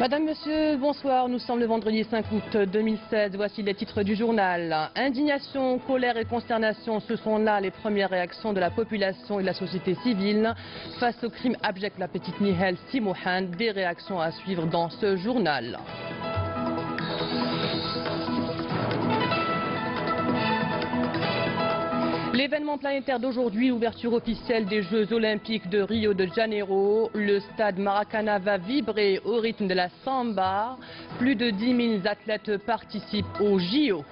Madame, Monsieur, bonsoir. Nous sommes le vendredi 5 août 2016. Voici les titres du journal. Indignation, colère et consternation, ce sont là les premières réactions de la population et de la société civile face au crime abject de la petite Nihal Simohan. Des réactions à suivre dans ce journal. L'événement planétaire d'aujourd'hui, ouverture officielle des Jeux Olympiques de Rio de Janeiro. Le stade Maracana va vibrer au rythme de la samba. Plus de 10 000 athlètes participent aux JO.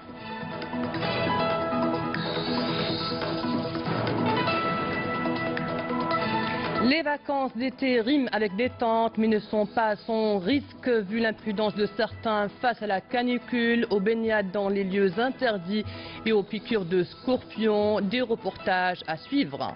Les vacances d'été riment avec détente, mais ne sont pas à son risque vu l'imprudence de certains face à la canicule, aux baignades dans les lieux interdits et aux piqûres de scorpions. Des reportages à suivre.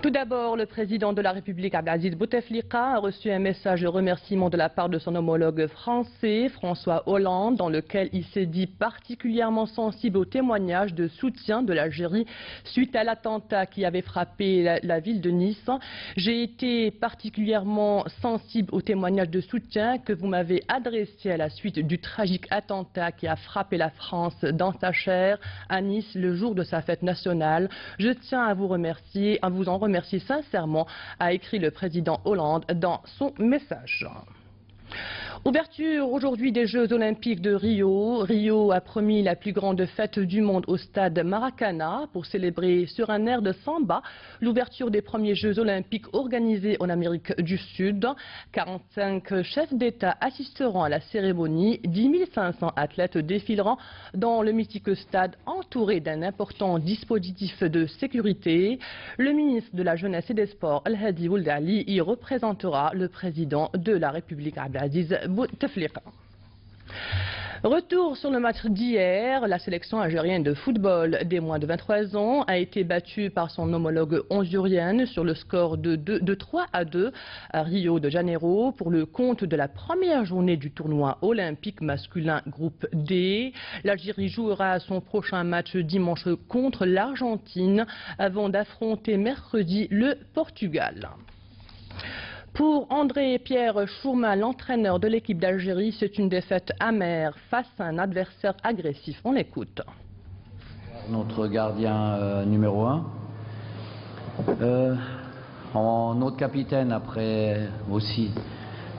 Tout d'abord, le président de la République, Abdelaziz Bouteflika, a reçu un message de remerciement de la part de son homologue français, François Hollande, dans lequel il s'est dit particulièrement sensible aux témoignages de soutien de l'Algérie suite à l'attentat qui avait frappé la ville de Nice. J'ai été particulièrement sensible aux témoignages de soutien que vous m'avez adressés à la suite du tragique attentat qui a frappé la France dans sa chair à Nice le jour de sa fête nationale. Je tiens à vous remercier, à vous en remercier sincèrement, a écrit le président Hollande dans son message. Ouverture aujourd'hui des Jeux Olympiques de Rio. Rio a promis la plus grande fête du monde au stade Maracana pour célébrer sur un air de samba l'ouverture des premiers Jeux Olympiques organisés en Amérique du Sud. 45 chefs d'État assisteront à la cérémonie. 10 500 athlètes défileront dans le mythique stade entouré d'un important dispositif de sécurité. Le ministre de la Jeunesse et des Sports, Al-Hadi Ould Ali, y représentera le président de la République, Abdelaziz Bouteflika. Retour sur le match d'hier. La sélection algérienne de football des moins de 23 ans a été battue par son homologue hondurienne sur le score de 3-2 à Rio de Janeiro pour le compte de la première journée du tournoi olympique masculin groupe D. L'Algérie jouera son prochain match dimanche contre l'Argentine avant d'affronter mercredi le Portugal. Pour André-Pierre Chourma, l'entraîneur de l'équipe d'Algérie, c'est une défaite amère face à un adversaire agressif. On l'écoute. Notre gardien numéro 1. Notre capitaine après aussi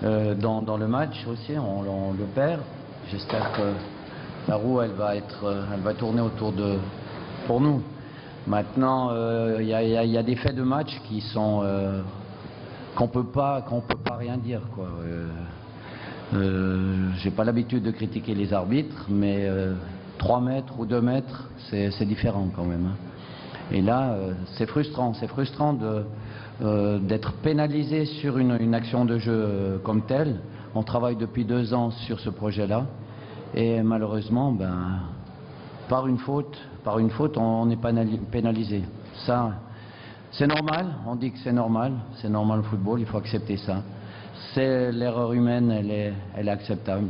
dans le match aussi, on le perd. J'espère que la roue elle va tourner autour de pour nous. Maintenant il y a des faits de match qui sont qu'on peut pas rien dire quoi. J'ai pas l'habitude de critiquer les arbitres, mais 3 mètres ou 2 mètres, c'est différent quand même. Et là, c'est frustrant d'être pénalisé sur une action de jeu comme telle. On travaille depuis 2 ans sur ce projet-là, et malheureusement, par une faute, on est pénalisé. Ça. C'est normal, on dit que c'est normal le football, il faut accepter ça. C'est l'erreur humaine, elle est acceptable.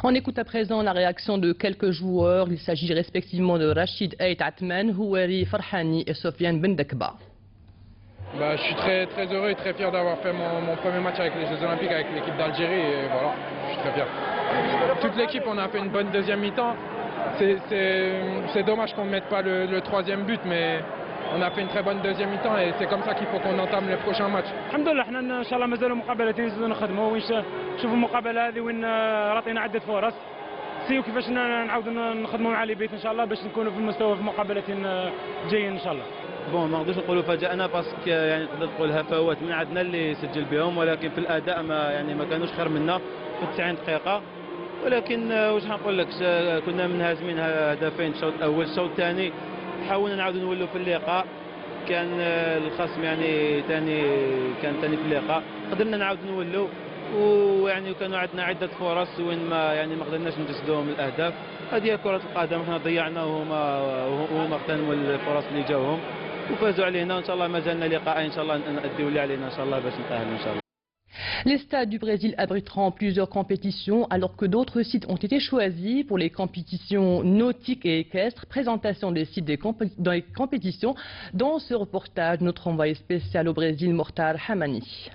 On écoute à présent la réaction de quelques joueurs. Il s'agit respectivement de Rachid Ait Atman, Houari Farhani et Sofiane Bendekba. Je suis très heureux et très fier d'avoir fait mon premier match avec les Jeux Olympiques avec l'équipe d'Algérie et voilà, je suis très fier. Toute l'équipe, on a fait une bonne deuxième mi-temps. C'est dommage qu'on ne mette pas le 3e but, mais on a fait une très bonne deuxième mi-temps et c'est comme ça qu'il faut qu'on entame le prochain match. الحمد لله احنا ان شاء الله مازالوا مقابلتين نزيدوا نخدموا ونشوفوا المقابله هذه وين عطينا عده فرص سيو كيفاش نعاودوا نخدموا مع لي بيت ان شاء الله باش نكونوا في المستوى في المقابلتين جايين ان شاء الله. بون ما نقدرش نقولوا فاجأنا باسكو يعني تقدر تقول هفوات من عندنا اللي سجل بهم، ولكن في الاداء ما كانوش خير منا في 90 دقيقه، ولكن واش نقول لك كنا منهزمين هدفين الشوط الاول. الشوط الثاني حاولنا نعاودوا نولوا في اللقاء، كان الخصم يعني كان ثاني في اللقاء، قدرنا نعاودوا نولوا ويعني كانوا عندنا عده فرص وين ما قدرناش نجسدوهم الاهداف. هذه كرة القدم، احنا ضيعنا وهما اغتنموا الفرص اللي جاوهم وفازوا علينا. ان شاء الله مازالنا لقاء ان شاء الله نأديو اللي علينا ان شاء الله باش نتأهلوا ان شاء الله. Les stades du Brésil abriteront plusieurs compétitions alors que d'autres sites ont été choisis pour les compétitions nautiques et équestres. Présentation des sites dans les compétitions dans ce reportage, notre envoyé spécial au Brésil, Mortar Hamani.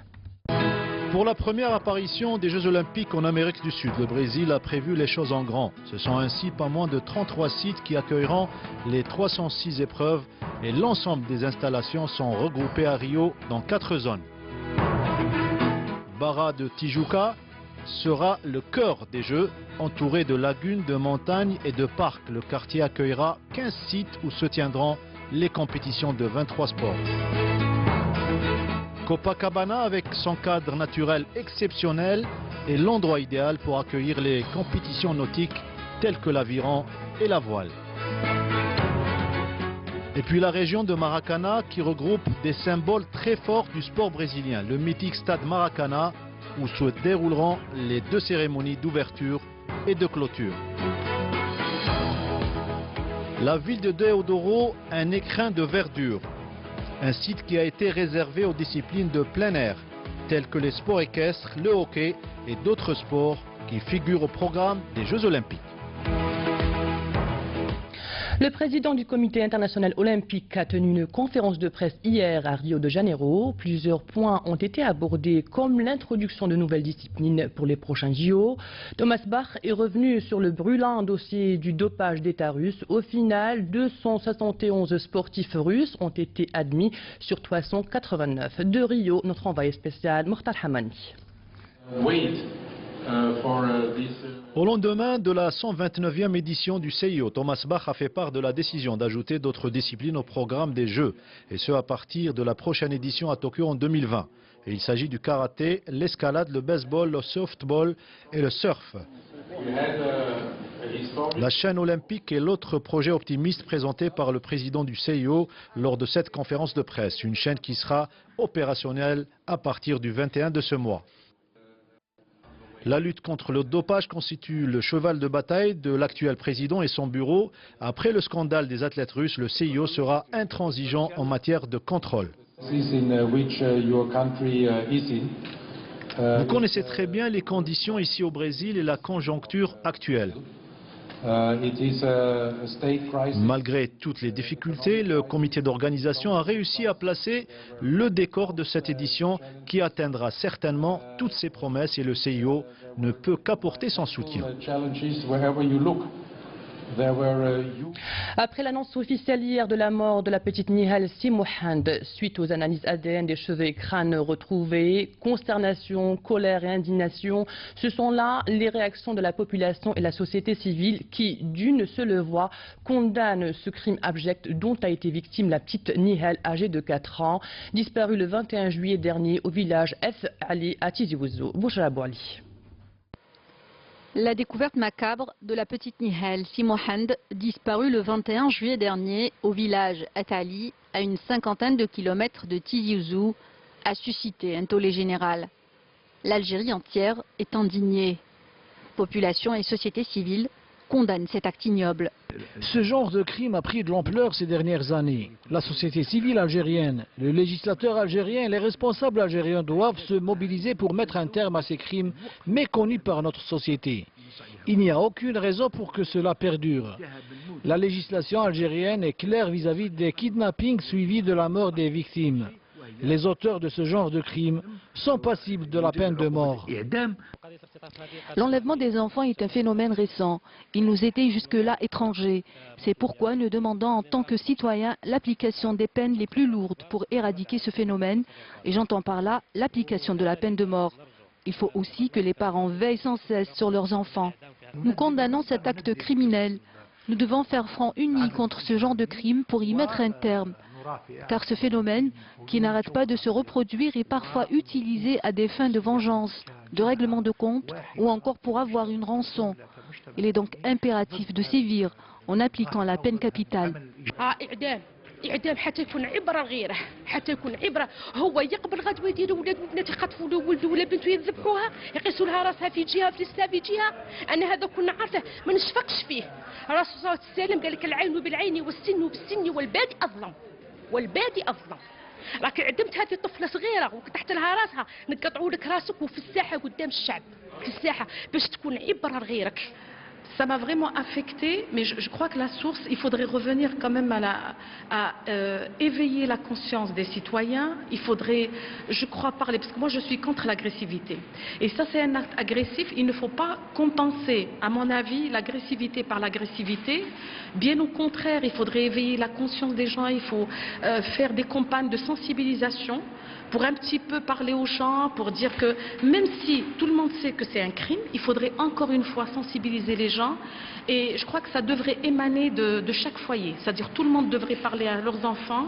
Pour la première apparition des Jeux Olympiques en Amérique du Sud, le Brésil a prévu les choses en grand. Ce sont ainsi pas moins de 33 sites qui accueilleront les 306 épreuves et l'ensemble des installations sont regroupées à Rio dans 4 zones. Barra de Tijuca sera le cœur des Jeux, entouré de lagunes, de montagnes et de parcs. Le quartier accueillera 15 sites où se tiendront les compétitions de 23 sports. Copacabana, avec son cadre naturel exceptionnel, est l'endroit idéal pour accueillir les compétitions nautiques telles que l'aviron et la voile. Et puis la région de Maracana qui regroupe des symboles très forts du sport brésilien. Le mythique stade Maracana où se dérouleront les 2 cérémonies d'ouverture et de clôture. La ville de Deodoro, un écrin de verdure. Un site qui a été réservé aux disciplines de plein air, telles que les sports équestres, le hockey et d'autres sports qui figurent au programme des Jeux Olympiques. Le président du comité international olympique a tenu une conférence de presse hier à Rio de Janeiro. Plusieurs points ont été abordés comme l'introduction de nouvelles disciplines pour les prochains JO. Thomas Bach est revenu sur le brûlant dossier du dopage d'État russe. Au final, 271 sportifs russes ont été admis sur 389. De Rio, notre envoyé spécial Mokhtar Hamani. Au lendemain de la 129e édition du CIO, Thomas Bach a fait part de la décision d'ajouter d'autres disciplines au programme des Jeux, et ce à partir de la prochaine édition à Tokyo en 2020. Et il s'agit du karaté, l'escalade, le baseball, le softball et le surf. La chaîne olympique est l'autre projet optimiste présenté par le président du CIO lors de cette conférence de presse, une chaîne qui sera opérationnelle à partir du 21 de ce mois. La lutte contre le dopage constitue le cheval de bataille de l'actuel président et son bureau. Après le scandale des athlètes russes, le CIO sera intransigeant en matière de contrôle. Vous connaissez très bien les conditions ici au Brésil et la conjoncture actuelle. Malgré toutes les difficultés, le comité d'organisation a réussi à placer le décor de cette édition qui atteindra certainement toutes ses promesses et le CIO ne peut qu'apporter son soutien. Après l'annonce officielle hier de la mort de la petite Nihal Simohand, suite aux analyses ADN des cheveux et crânes retrouvés, consternation, colère et indignation, ce sont là les réactions de la population et la société civile qui, d'une seule voix, condamnent ce crime abject dont a été victime la petite Nihal âgée de 4 ans, disparue le 21 juillet dernier au village F. Ali à Tizi Ouzou. Bouchra Bouali. La découverte macabre de la petite Nihal Simohand, disparue le 21 juillet dernier au village Atali, à une 50aine de kilomètres de Tizi Ouzou, a suscité un tollé général. L'Algérie entière est indignée. Population et société civile condamnent cet acte ignoble. Ce genre de crime a pris de l'ampleur ces dernières années. La société civile algérienne, le législateur algérien et les responsables algériens doivent se mobiliser pour mettre un terme à ces crimes méconnus par notre société. Il n'y a aucune raison pour que cela perdure. La législation algérienne est claire vis-à-vis des kidnappings suivis de la mort des victimes. Les auteurs de ce genre de crimes sont passibles de la peine de mort. L'enlèvement des enfants est un phénomène récent. Il nous était jusque-là étranger. C'est pourquoi nous demandons en tant que citoyens l'application des peines les plus lourdes pour éradiquer ce phénomène. Et j'entends par là l'application de la peine de mort. Il faut aussi que les parents veillent sans cesse sur leurs enfants. Nous condamnons cet acte criminel. Nous devons faire front uni contre ce genre de crime pour y mettre un terme. Car ce phénomène, qui n'arrête pas de se reproduire, est parfois utilisé à des fins de vengeance, de règlement de compte ou encore pour avoir une rançon. Il est donc impératif de sévir en appliquant la peine capitale. إعدام حتى يكون عبرة لغيره، حتى يكون عبرة. هو يقبل غدوة يديروا ولاد وبنات يخطفوا له ولده ولا بنته يذبحوها، يقيسوا لها راسها في جهة فلسها في جهة. أنا هذا كنا عارفه ما نشفقش فيه. الرسول صلى الله عليه وسلم قال لك العين بالعين والسن بالسن والبادي أظلم. والبادي أظلم. راك عدمت هذه طفلة صغيرة وقطعت لها راسها، نقطعوا لك راسك وفي الساحة قدام الشعب، في الساحة باش تكون عبرة لغيرك. ça m'a vraiment affectée, mais je crois que la source, il faudrait revenir quand même à éveiller la conscience des citoyens. Il faudrait, je crois, parler, parce que moi je suis contre l'agressivité. Et ça c'est un acte agressif, il ne faut pas compenser, à mon avis, l'agressivité par l'agressivité. Bien au contraire, il faudrait éveiller la conscience des gens, il faut faire des campagnes de sensibilisation pour un petit peu parler aux gens, pour dire que même si tout le monde sait que c'est un crime, il faudrait encore une fois sensibiliser les gens. Et je crois que ça devrait émaner de chaque foyer. C'est-à-dire tout le monde devrait parler à leurs enfants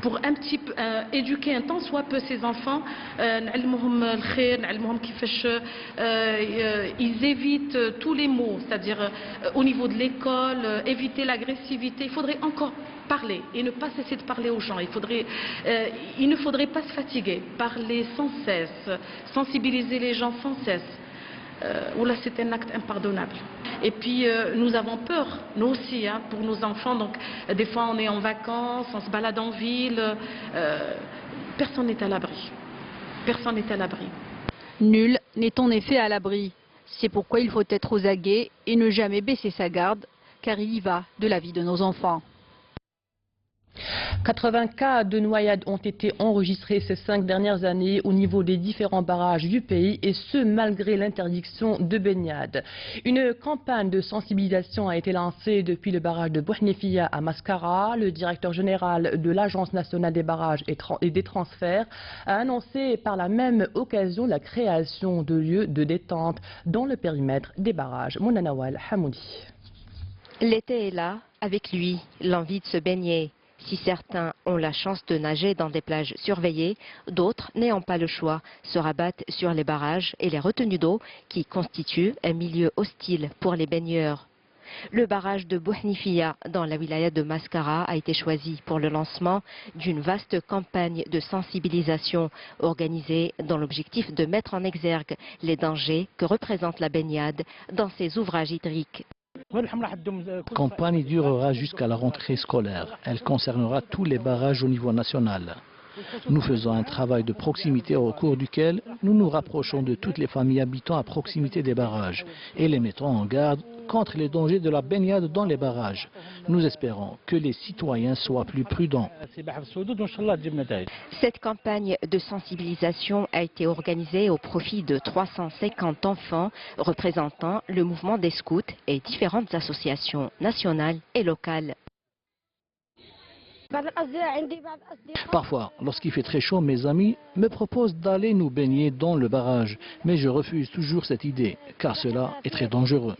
pour un petit peu éduquer un tant soit peu ces enfants. Ils évitent tous les maux, c'est-à-dire au niveau de l'école, éviter l'agressivité. Il faudrait encore parler et ne pas cesser de parler aux gens. Il ne faudrait pas se fatiguer, parler sans cesse, sensibiliser les gens sans cesse. Là, c'est un acte impardonnable. Et puis, nous avons peur, nous aussi, hein, pour nos enfants. Donc, des fois, on est en vacances, on se balade en ville. Personne n'est à l'abri. Personne n'est à l'abri. Nul n'est en effet à l'abri. C'est pourquoi il faut être aux aguets et ne jamais baisser sa garde, car il y va de la vie de nos enfants. 80 cas de noyades ont été enregistrés ces 5 dernières années au niveau des différents barrages du pays, et ce malgré l'interdiction de baignade. Une campagne de sensibilisation a été lancée depuis le barrage de Bouhnefia à Mascara. Le directeur général de l'Agence nationale des barrages et des transferts a annoncé par la même occasion la création de lieux de détente dans le périmètre des barrages. Mounanawal Hamoudi. L'été est là, avec lui, l'envie de se baigner. Si certains ont la chance de nager dans des plages surveillées, d'autres, n'ayant pas le choix, se rabattent sur les barrages et les retenues d'eau qui constituent un milieu hostile pour les baigneurs. Le barrage de Bouhnefia dans la wilaya de Mascara a été choisi pour le lancement d'une vaste campagne de sensibilisation organisée dans l'objectif de mettre en exergue les dangers que représente la baignade dans ces ouvrages hydriques. La campagne durera jusqu'à la rentrée scolaire. Elle concernera tous les barrages au niveau national. Nous faisons un travail de proximité au cours duquel nous nous rapprochons de toutes les familles habitant à proximité des barrages et les mettons en garde contre les dangers de la baignade dans les barrages. Nous espérons que les citoyens soient plus prudents. Cette campagne de sensibilisation a été organisée au profit de 350 enfants représentant le mouvement des scouts et différentes associations nationales et locales. Parfois, lorsqu'il fait très chaud, mes amis me proposent d'aller nous baigner dans le barrage. Mais je refuse toujours cette idée, car cela est très dangereux.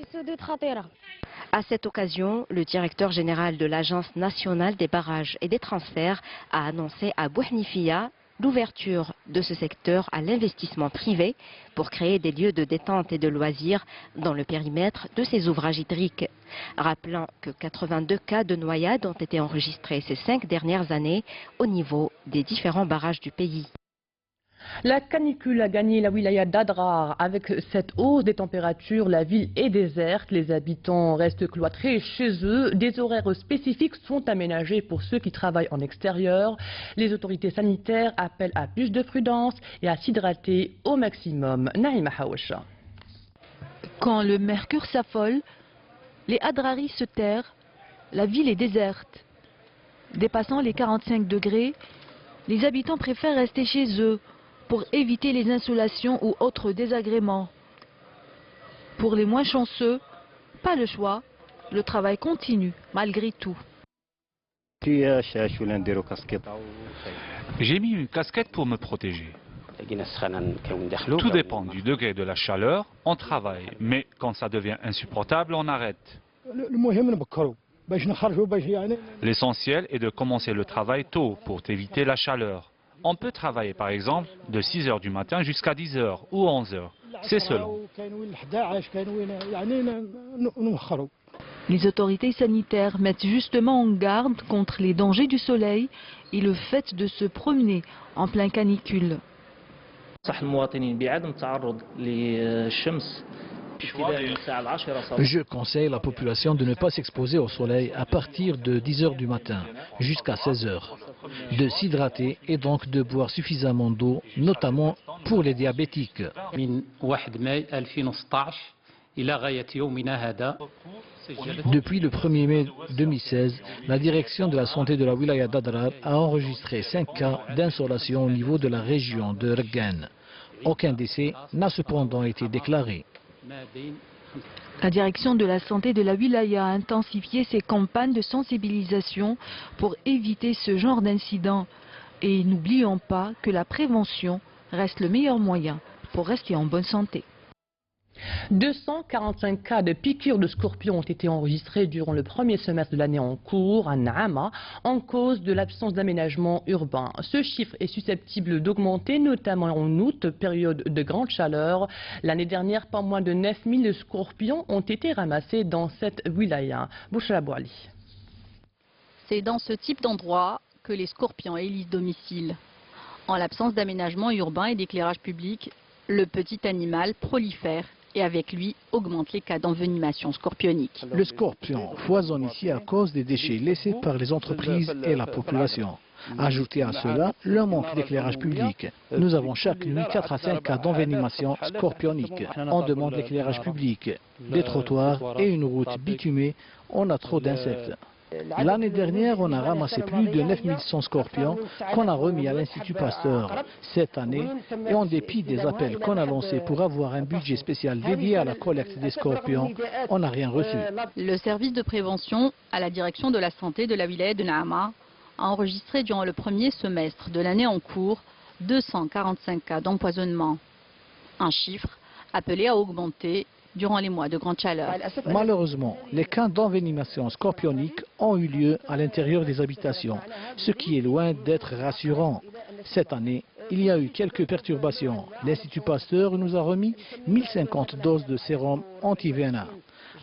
À cette occasion, le directeur général de l'Agence nationale des barrages et des transferts a annoncé à Bouhnefia l'ouverture de ce secteur à l'investissement privé pour créer des lieux de détente et de loisirs dans le périmètre de ces ouvrages hydriques. Rappelant que 82 cas de noyades ont été enregistrés ces 5 dernières années au niveau des différents barrages du pays. La canicule a gagné la wilaya d'Adrar. Avec cette hausse des températures, la ville est déserte. Les habitants restent cloîtrés chez eux. Des horaires spécifiques sont aménagés pour ceux qui travaillent en extérieur. Les autorités sanitaires appellent à plus de prudence et à s'hydrater au maximum. Naïma Hawasha. Quand le mercure s'affole, les Adraris se terrent, la ville est déserte. Dépassant les 45 degrés, les habitants préfèrent rester chez eux pour éviter les insolations ou autres désagréments. Pour les moins chanceux, pas le choix, le travail continue malgré tout. J'ai mis une casquette pour me protéger. Tout dépend du degré de la chaleur, on travaille, mais quand ça devient insupportable, on arrête. L'essentiel est de commencer le travail tôt pour éviter la chaleur. On peut travailler par exemple de 6 h du matin jusqu'à 10 h ou 11 h. C'est selon. Les autorités sanitaires mettent justement en garde contre les dangers du soleil et le fait de se promener en plein canicule. Je conseille à la population de ne pas s'exposer au soleil à partir de 10 h du matin jusqu'à 16 h, de s'hydrater et donc de boire suffisamment d'eau, notamment pour les diabétiques. Depuis le 1er mai 2016, la direction de la santé de la wilaya d'Adrar a enregistré 5 cas d'insolation au niveau de la région de Rgane. Aucun décès n'a cependant été déclaré. La direction de la santé de la wilaya a intensifié ses campagnes de sensibilisation pour éviter ce genre d'incident. Et n'oublions pas que la prévention reste le meilleur moyen pour rester en bonne santé. 245 cas de piqûres de scorpions ont été enregistrés durant le premier semestre de l'année en cours à Naama en cause de l'absence d'aménagement urbain. Ce chiffre est susceptible d'augmenter, notamment en août, période de grande chaleur. L'année dernière, pas moins de 9000 scorpions ont été ramassés dans cette wilaya. Bouchra Bouali. C'est dans ce type d'endroit que les scorpions élisent domicile. En l'absence d'aménagement urbain et d'éclairage public, le petit animal prolifère et avec lui augmente les cas d'envenimation scorpionique. Le scorpion foisonne ici à cause des déchets laissés par les entreprises et la population. Ajoutez à cela le manque d'éclairage public. Nous avons chaque nuit 4 à 5 cas d'envenimation scorpionique. On demande l'éclairage public, des trottoirs et une route bitumée. On a trop d'insectes. L'année dernière, on a ramassé plus de 9100 scorpions qu'on a remis à l'Institut Pasteur. Cette année, et en dépit des appels qu'on a lancés pour avoir un budget spécial dédié à la collecte des scorpions, on n'a rien reçu. Le service de prévention à la direction de la santé de la wilaya de Naama a enregistré durant le premier semestre de l'année en cours 245 cas d'empoisonnement. Un chiffre appelé à augmenter durant les mois de grande chaleur. Malheureusement, les cas d'envenimation scorpionique ont eu lieu à l'intérieur des habitations, ce qui est loin d'être rassurant. Cette année, il y a eu quelques perturbations. L'Institut Pasteur nous a remis 1050 doses de sérum anti-VNA,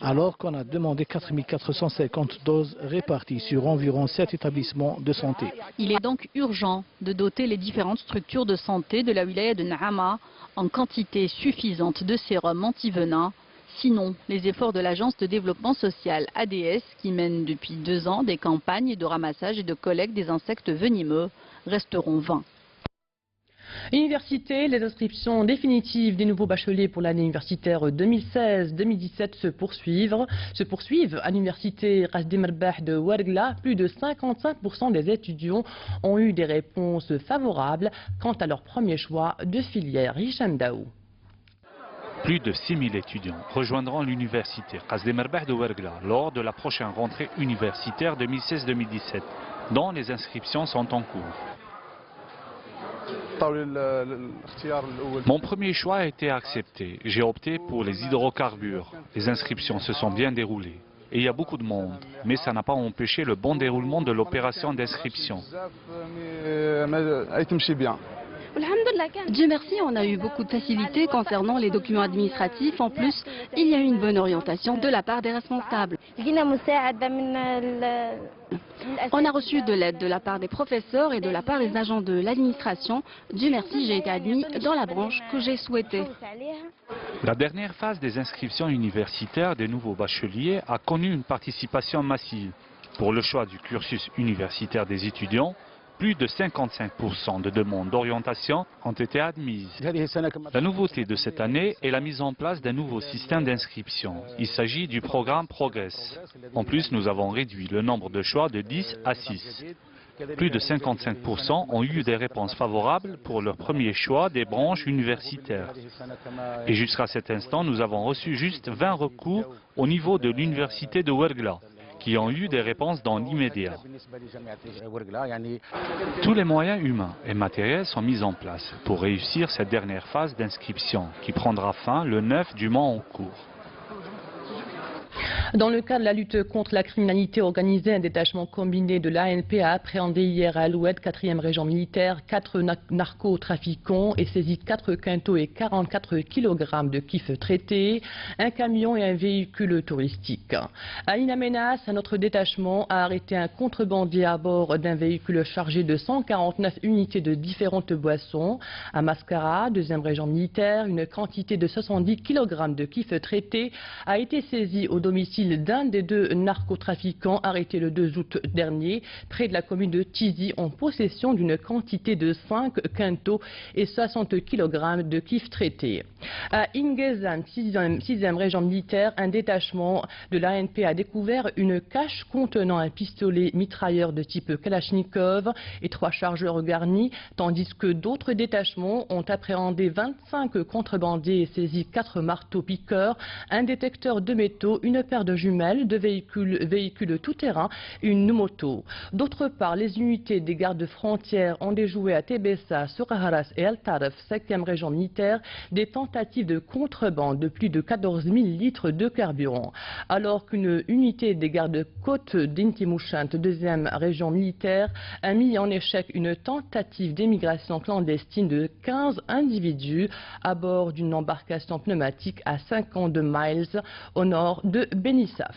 alors qu'on a demandé 4450 doses réparties sur environ 7 établissements de santé. Il est donc urgent de doter les différentes structures de santé de la wilaya de Naama en quantité suffisante de sérum anti-venin. Sinon, les efforts de l'Agence de développement social ADS, qui mène depuis 2 ans des campagnes de ramassage et de collecte des insectes venimeux, resteront vains. Université, les inscriptions définitives des nouveaux bacheliers pour l'année universitaire 2016-2017 se poursuivent. À l'université Rasdi Merbah de Ouargla, plus de 55% des étudiants ont eu des réponses favorables quant à leur premier choix de filière. Hicham Daou. Plus de 6000 étudiants rejoindront l'université Rasdi Merbah de Ouargla lors de la prochaine rentrée universitaire 2016-2017, dont les inscriptions sont en cours. Mon premier choix a été accepté. J'ai opté pour les hydrocarbures. Les inscriptions se sont bien déroulées. Et il y a beaucoup de monde. Mais ça n'a pas empêché le bon déroulement de l'opération d'inscription. Dieu merci, on a eu beaucoup de facilité concernant les documents administratifs. En plus, il y a eu une bonne orientation de la part des responsables. On a reçu de l'aide de la part des professeurs et de la part des agents de l'administration. Dieu merci, j'ai été admis dans la branche que j'ai souhaitée. La dernière phase des inscriptions universitaires des nouveaux bacheliers a connu une participation massive. Pour le choix du cursus universitaire des étudiants, plus de 55% de demandes d'orientation ont été admises. La nouveauté de cette année est la mise en place d'un nouveau système d'inscription. Il s'agit du programme Progress. En plus, nous avons réduit le nombre de choix de 10 à 6. Plus de 55% ont eu des réponses favorables pour leur premier choix des branches universitaires. Et jusqu'à cet instant, nous avons reçu juste 20 recours au niveau de l'université de Ouargla, qui ont eu des réponses dans l'immédiat. Tous les moyens humains et matériels sont mis en place pour réussir cette dernière phase d'inscription qui prendra fin le 9 du mois en cours. Dans le cadre de la lutte contre la criminalité organisée, un détachement combiné de l'ANP a appréhendé hier à Alouette, 4e région militaire, 4 narcotrafiquants et saisi 4 quintaux et 44 kg de kiff traités, un camion et un véhicule touristique. À Inamenas, un autre détachement a arrêté un contrebandier à bord d'un véhicule chargé de 149 unités de différentes boissons. À Mascara, 2e région militaire, une quantité de 70 kg de kiff traités a été saisie au domicile domicile d'un des deux narcotrafiquants arrêtés le 2 août dernier près de la commune de Tizi en possession d'une quantité de 5 quintaux et 60 kg de kif traité. À Ingezan, 6e région militaire, un détachement de l'ANP a découvert une cache contenant un pistolet mitrailleur de type Kalachnikov et 3 chargeurs garnis, tandis que d'autres détachements ont appréhendé 25 contrebandiers et saisi 4 marteaux-piqueurs, un détecteur de métaux, une paire de jumelles, 2 véhicules tout-terrain, une moto. D'autre part, les unités des gardes frontières ont déjoué à Tébessa, Soukharas et El Taref, 5e région militaire, des tentatives de contrebande de plus de 14 000 litres de carburant. Alors qu'une unité des gardes-côtes d'Intimouchant, 2e région militaire, a mis en échec une tentative d'émigration clandestine de 15 individus à bord d'une embarcation pneumatique à 52 miles au nord de Benissaf.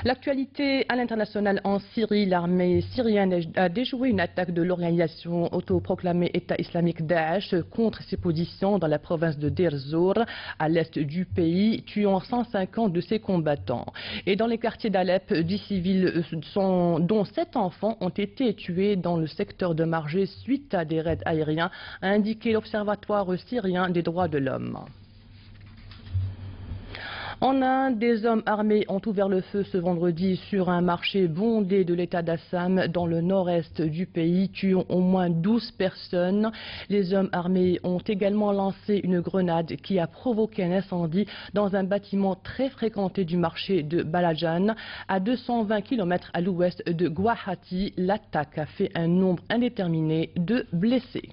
L'actualité à l'international en Syrie, l'armée syrienne a déjoué une attaque de l'organisation autoproclamée État islamique Daesh contre ses positions dans la province de Deir Zour, à l'est du pays, tuant 150 de ses combattants. Et dans les quartiers d'Alep, 10 civils, dont 7 enfants, ont été tués dans le secteur de Marjé suite à des raids aériens, a indiqué l'Observatoire syrien des droits de l'homme. En Inde, des hommes armés ont ouvert le feu ce vendredi sur un marché bondé de l'État d'Assam dans le nord-est du pays, tuant au moins 12 personnes. Les hommes armés ont également lancé une grenade qui a provoqué un incendie dans un bâtiment très fréquenté du marché de Balajan, à 220 km à l'ouest de Guwahati. L'attaque a fait un nombre indéterminé de blessés.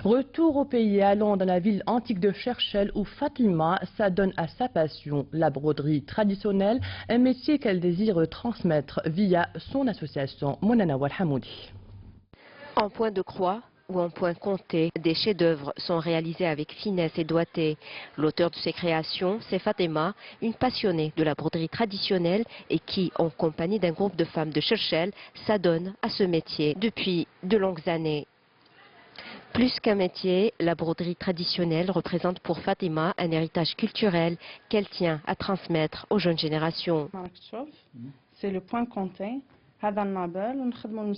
Retour au pays, allons dans la ville antique de Cherchel où Fatima s'adonne à sa passion, la broderie traditionnelle, un métier qu'elle désire transmettre via son association Monana Walhamoudi. En point de croix ou en point compté, des chefs-d'œuvre sont réalisés avec finesse et doigté. L'auteur de ces créations, c'est Fatima, une passionnée de la broderie traditionnelle et qui, en compagnie d'un groupe de femmes de Cherchel, s'adonne à ce métier depuis de longues années. Plus qu'un métier, la broderie traditionnelle représente pour Fatima un héritage culturel qu'elle tient à transmettre aux jeunes générations. C'est le point compté.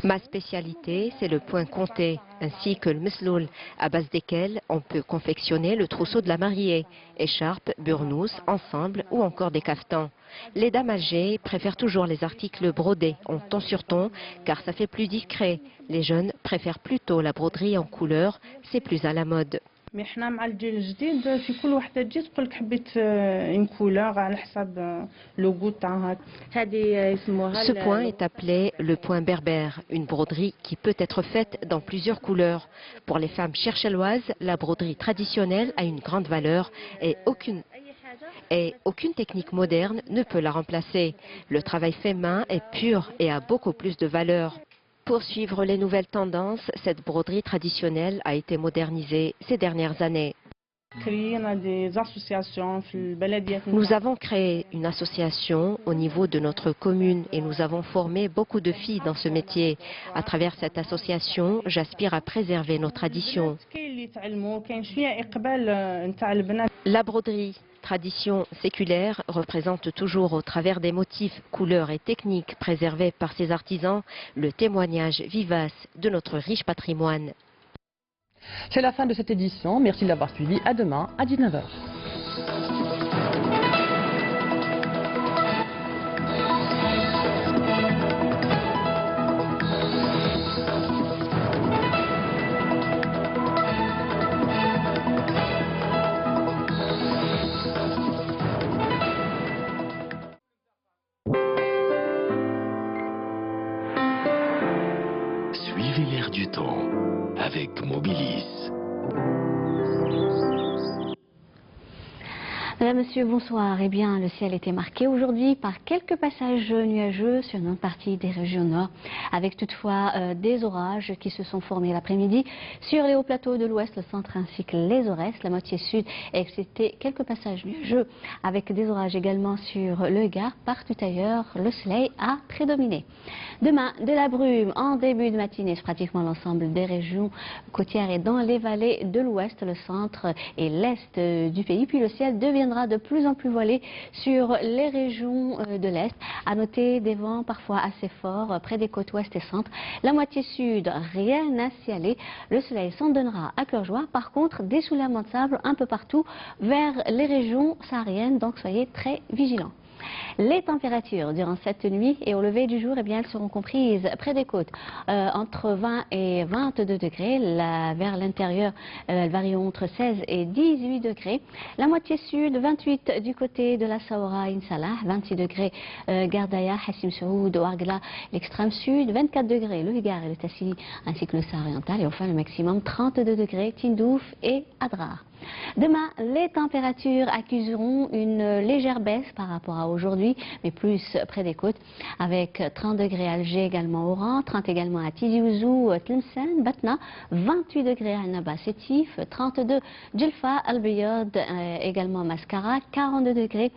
Ma spécialité, c'est le point compté, ainsi que le mesloul, à base desquels on peut confectionner le trousseau de la mariée, écharpes, burnous, ensemble ou encore des caftans. Les dames âgées préfèrent toujours les articles brodés en ton sur ton, car ça fait plus discret. Les jeunes préfèrent plutôt la broderie en couleur, c'est plus à la mode. مي حنا مع الجيل الجديد في كل وحده تجي تقول لك حبيت اون كولور على حساب لو غو تاعها. هذه يسموها. Ce point est appelé le point berbère, une broderie qui peut être faite dans plusieurs couleurs. Pour les femmes chercheloises, la broderie traditionnelle a une grande valeur et aucune technique moderne ne peut la remplacer. Le travail fait main est pur et a beaucoup plus de valeur. Pour suivre les nouvelles tendances, cette broderie traditionnelle a été modernisée ces dernières années. Nous avons créé une association au niveau de notre commune et nous avons formé beaucoup de filles dans ce métier. À travers cette association, j'aspire à préserver nos traditions. La broderie, tradition séculaire, représente toujours au travers des motifs, couleurs et techniques préservés par ses artisans le témoignage vivace de notre riche patrimoine. C'est la fin de cette édition. Merci de l'avoir suivi. À demain à 19h. Suivez l'air du temps avec Mobilis. Madame, Monsieur, bonsoir. Eh bien, le ciel était marqué aujourd'hui par quelques passages nuageux sur une partie des régions nord, avec toutefois des orages qui se sont formés l'après-midi sur les hauts plateaux de l'ouest, le centre ainsi que les Aurès, la moitié sud, excepté quelques passages nuageux, avec des orages également sur le Gard. Partout ailleurs, le soleil a prédominé. Demain, de la brume en début de matinée sur pratiquement l'ensemble des régions côtières et dans les vallées de l'ouest, le centre et l'est du pays. Puis le ciel deviendra de plus en plus voilé sur les régions de l'est. À noter des vents parfois assez forts près des côtes ouest et centre. La moitié sud, rien à signaler. Le soleil s'en donnera à cœur joie. Par contre, des soulèvements de sable un peu partout vers les régions sahariennes. Donc soyez très vigilants. Les températures durant cette nuit et au lever du jour, eh bien, elles seront comprises près des côtes entre 20 et 22 degrés. Vers l'intérieur, elles varient entre 16 et 18 degrés. La moitié sud, 28 du côté de la Saoura, Insalah, 26 degrés Gardaya, Hassim Saoud, Ouargla, l'extrême sud, 24 degrés le Vigar et le Tassili, ainsi que le Sahara oriental. Et enfin, le maximum, 32 degrés Tindouf et Adrar. Demain, les températures accuseront une légère baisse par rapport à aujourd'hui, mais plus près des côtes, avec 30 degrés à Alger, également Oran, 30 également à Tizi Ouzou, Tlemcen, Batna, 28 degrés à Annaba, Sétif, 32 Djelfa, Al-Biyad, également Mascara, 42 degrés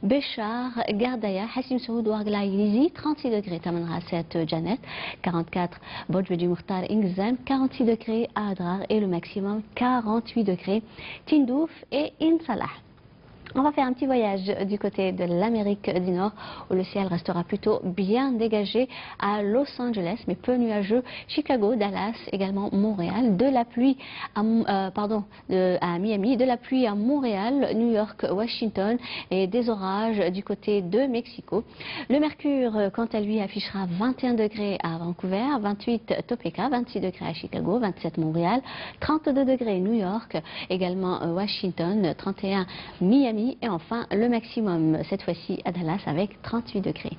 Béchar, Gardaya, Hassim Saoud, Ouargla, Ilizi, 36 degrés Taman Rasset, Janet, 44 Bodjbedi Mourtar, Ingzan, 46 degrés à Adrar et le maximum 48 degrés Tindouf et Insalah. On va faire un petit voyage du côté de l'Amérique du Nord où le ciel restera plutôt bien dégagé à Los Angeles mais peu nuageux, Chicago, Dallas, également Montréal, de la pluie à Miami, de la pluie à Montréal, New York, Washington et des orages du côté de Mexico. Le mercure, quant à lui, affichera 21 degrés à Vancouver, 28 Topeka, 26 degrés à Chicago, 27 Montréal, 32 degrés New York, également Washington, 31 Miami. Et enfin, le maximum, cette fois-ci à Dallas, avec 38 degrés.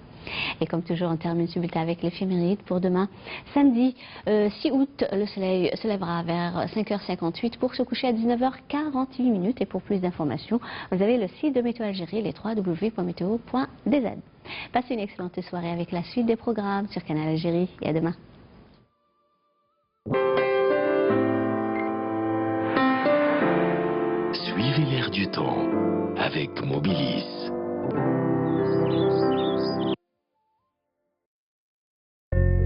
Et comme toujours, on termine ce bulletin avec l'éphéméride pour demain. Samedi 6 août, le soleil se lèvera vers 5h58 pour se coucher à 19h48. Et pour plus d'informations, vous avez le site de Météo Algérie, les www.meteo.dz. Passez une excellente soirée avec la suite des programmes sur Canal Algérie. Et à demain. Suivez l'air du temps avec Mobilis.